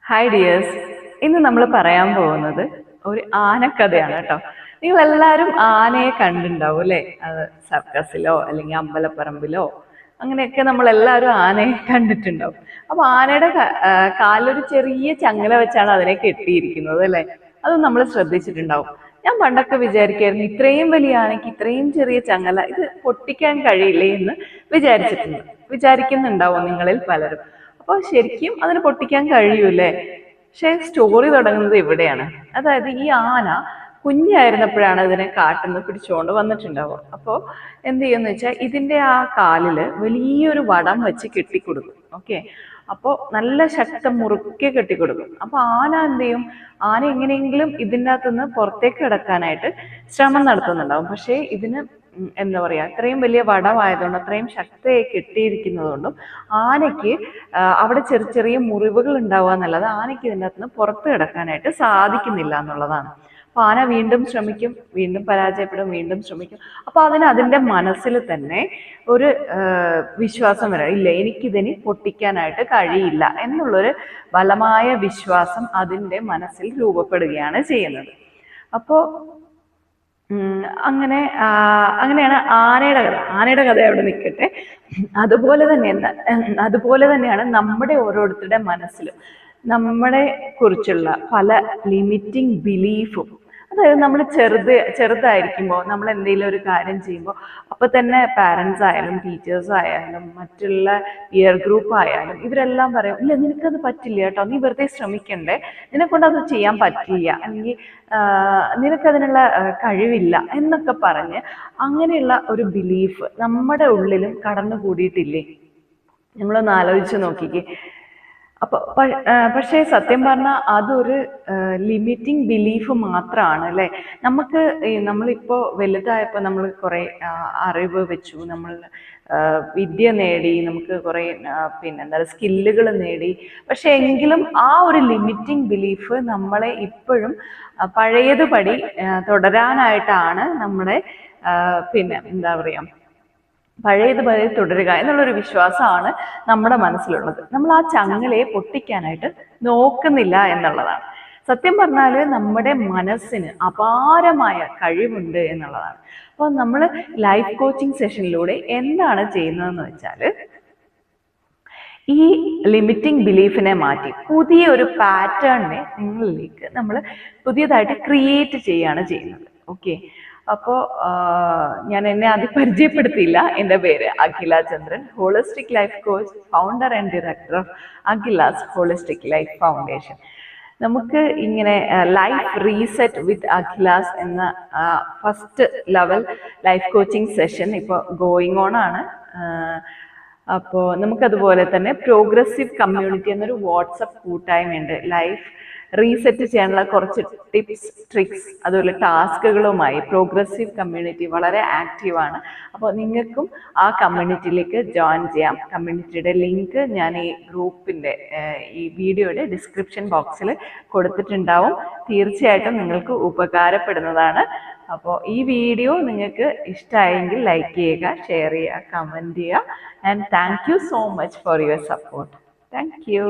Hi dears, ഇന്ന് നമ്മൾ പറയാൻ പോകുന്നത് ഒരു ആനക്കഥയാണ് കേട്ടോ. നിങ്ങൾ എല്ലാവരും ആനയെ കണ്ടിട്ടുണ്ടാവും അല്ലേ? അത് സർക്കസിലോ അല്ലെങ്കിൽ അമ്പലപ്പറമ്പിലോ അങ്ങനെയൊക്കെ നമ്മൾ എല്ലാവരും ആനയെ കണ്ടിട്ടുണ്ടാവും. അപ്പൊ ആനയുടെ കാലൊരു ചെറിയ ചങ്ങല വെച്ചാണ് അതിനെ കെട്ടിയിരിക്കുന്നത് അല്ലേ? അതും നമ്മൾ ശ്രദ്ധിച്ചിട്ടുണ്ടാവും. ഞാൻ പണ്ടൊക്കെ വിചാരിക്കായിരുന്നു ഇത്രയും വലിയ ആനയ്ക്ക് ഇത്രയും ചെറിയ ചങ്ങല ഇത് പൊട്ടിക്കാൻ കഴിയില്ലേ എന്ന് വിചാരിക്കുന്നുണ്ടാവും നിങ്ങളിൽ പലരും. അപ്പോൾ ശരിക്കും അതിന് പൊട്ടിക്കാൻ കഴിയൂലേ? പക്ഷെ സ്റ്റോറി തുടങ്ങുന്നത് ഇവിടെയാണ്. അതായത് ഈ ആന കുഞ്ഞായിരുന്നപ്പോഴാണ് ഇതിനെ കാട്ടിന്ന് പിടിച്ചുകൊണ്ട് വന്നിട്ടുണ്ടാവുക. അപ്പോൾ എന്ത് ചെയ്യുമെന്ന് വെച്ചാൽ ഇതിന്റെ ആ കാലില് വലിയൊരു വടം വെച്ച് കെട്ടിക്കൊടുക്കും. ഓക്കെ, അപ്പോൾ നല്ല ശക്തം മുറുക്കെ കെട്ടിക്കൊടുക്കും. അപ്പൊ ആന എന്ത് ചെയ്യും? ആന എങ്ങനെയെങ്കിലും ഇതിൻ്റെ അകത്തുനിന്ന് പുറത്തേക്ക് കിടക്കാനായിട്ട് ശ്രമം നടത്തുന്നുണ്ടാവും. പക്ഷേ ഇതിന് എന്താ പറയാ, ഇത്രയും വലിയ വടമായതുകൊണ്ട് അത്രയും ശക്തിയായി കെട്ടിയിരിക്കുന്നതുകൊണ്ടും ആനയ്ക്ക് അവിടെ ചെറിയ ചെറിയ മുറിവുകൾ ഉണ്ടാവുക എന്നുള്ളത് ആനയ്ക്ക് ഇതിൻ്റെ അകത്തുനിന്ന് പുറത്ത് കിടക്കാനായിട്ട് സാധിക്കുന്നില്ല എന്നുള്ളതാണ്. അപ്പൊ ആന വീണ്ടും ശ്രമിക്കും, വീണ്ടും പരാജയപ്പെടും, വീണ്ടും ശ്രമിക്കും. അപ്പൊ അതിന്റെ മനസ്സിൽ തന്നെ ഒരു വിശ്വാസം വരാം, ഇല്ല എനിക്കിതിന് പൊട്ടിക്കാനായിട്ട് കഴിയില്ല എന്നുള്ളൊരു ബലമായ വിശ്വാസം അതിന്റെ മനസ്സിൽ രൂപപ്പെടുകയാണ് ചെയ്യുന്നത്. അപ്പോൾ അങ്ങനെയാണ് ആനയുടെ കഥ അവിടെ നിൽക്കട്ടെ. അതുപോലെ തന്നെയാണ് നമ്മുടെ ഓരോരുത്തരുടെ മനസ്സിലും നമ്മളെ കുറിച്ചുള്ള പല ലിമിറ്റിംഗ് ബിലീഫും. അതായത് നമ്മൾ ചെറുതായിരിക്കുമ്പോൾ നമ്മൾ എന്തെങ്കിലും ഒരു കാര്യം ചെയ്യുമ്പോൾ അപ്പൊ തന്നെ പാരൻസ് ആയാലും ടീച്ചേഴ്സ് ആയാലും മറ്റുള്ള ഇയർ ഗ്രൂപ്പ് ആയാലും ഇവരെല്ലാം പറയും, ഇല്ല നിനക്കത് പറ്റില്ല കേട്ടോ, നീ വെറുതെ ശ്രമിക്കണ്ടേ, നിന്നെക്കൊണ്ട് അത് ചെയ്യാൻ പറ്റില്ല, അല്ലെങ്കിൽ നിനക്കതിനുള്ള കഴിവില്ല എന്നൊക്കെ പറഞ്ഞ് അങ്ങനെയുള്ള ഒരു ബിലീഫ് നമ്മുടെ ഉള്ളിലും കടന്നുകൂടിയിട്ടില്ലേ? നമ്മളൊന്ന് ആലോചിച്ച് നോക്കിക്കേ. പക്ഷേ സത്യം പറഞ്ഞാൽ അതൊരു ലിമിറ്റിംഗ് ബിലീഫ് മാത്രമാണ് അല്ലേ? നമ്മളിപ്പോൾ വലുതായപ്പോൾ നമ്മൾ കുറെ അറിവ് വെച്ചു, നമ്മൾ വിദ്യ നേടി, നമുക്ക് കുറെ പിന്നെന്താ സ്കില്ലുകൾ നേടി. പക്ഷെ എങ്കിലും ആ ഒരു ലിമിറ്റിംഗ് ബിലീഫ് നമ്മളെ ഇപ്പോഴും പഴയതുപടി തുടരാനായിട്ടാണ് നമ്മുടെ എന്താ പറയാ, പഴയതുപോലെ തുടരുക എന്നുള്ളൊരു വിശ്വാസമാണ് നമ്മുടെ മനസ്സിലുള്ളത്. നമ്മൾ ആ ചങ്ങലയെ പൊട്ടിക്കാനായിട്ട് നോക്കുന്നില്ല എന്നുള്ളതാണ്. സത്യം പറഞ്ഞാല് നമ്മുടെ മനസ്സിന് അപാരമായ കഴിവുണ്ട് എന്നുള്ളതാണ്. അപ്പോൾ നമ്മൾ ലൈഫ് കോച്ചിങ് സെഷനിലൂടെ എന്താണ് ചെയ്യുന്നതെന്ന് വെച്ചാൽ, ഈ ലിമിറ്റിംഗ് ബിലീഫിനെ മാറ്റി പുതിയ ഒരു പാറ്റേണിനെ നിങ്ങളിലേക്ക് നമ്മൾ പുതിയതായിട്ട് ക്രിയേറ്റ് ചെയ്യാണ് ചെയ്യുന്നത്. ഓക്കെ, അപ്പോൾ ഞാൻ എന്നെ ആദ്യം പരിചയപ്പെടുത്തിയില്ല. എൻ്റെ പേര് Akhila Chandran, holistic life coach, founder and director of Akhila's holistic life foundation. നമുക്ക് ഇങ്ങനെ ലൈഫ് റീസെറ്റ് വിത്ത് അഖിലാസ് എന്ന first level life coaching session ഇപ്പോൾ ഗോയിങ് ഓൺ ആണ്. അപ്പോൾ നമുക്കതുപോലെ തന്നെ പ്രോഗ്രസീവ് കമ്മ്യൂണിറ്റി എന്നൊരു വാട്സപ്പ് കൂട്ടായ്മയുണ്ട്. ലൈഫ് റീസെറ്റ് ചെയ്യാനുള്ള കുറച്ച് ടിപ്സ്, ട്രിക്സ്, അതുപോലെ ടാസ്കുകളുമായി പ്രോഗ്രസീവ് കമ്മ്യൂണിറ്റി വളരെ ആക്റ്റീവാണ്. അപ്പോൾ നിങ്ങൾക്കും ആ കമ്മ്യൂണിറ്റിയിലേക്ക് ജോയിൻ ചെയ്യാം. കമ്മ്യൂണിറ്റിയുടെ ലിങ്ക് ഞാൻ ഈ ഗ്രൂപ്പിൻ്റെ ഈ വീഡിയോയുടെ ഡിസ്ക്രിപ്ഷൻ ബോക്സിൽ കൊടുത്തിട്ടുണ്ടാവും. തീർച്ചയായിട്ടും നിങ്ങൾക്ക് ഉപകാരപ്പെടുന്നതാണ്. അപ്പോൾ ഈ വീഡിയോ നിങ്ങൾക്ക് ഇഷ്ടമായെങ്കിൽ ലൈക്ക് ചെയ്യുക, ഷെയർ ചെയ്യുക, കമൻറ്റ് ചെയ്യുക. And thank you so much for your support. Thank you.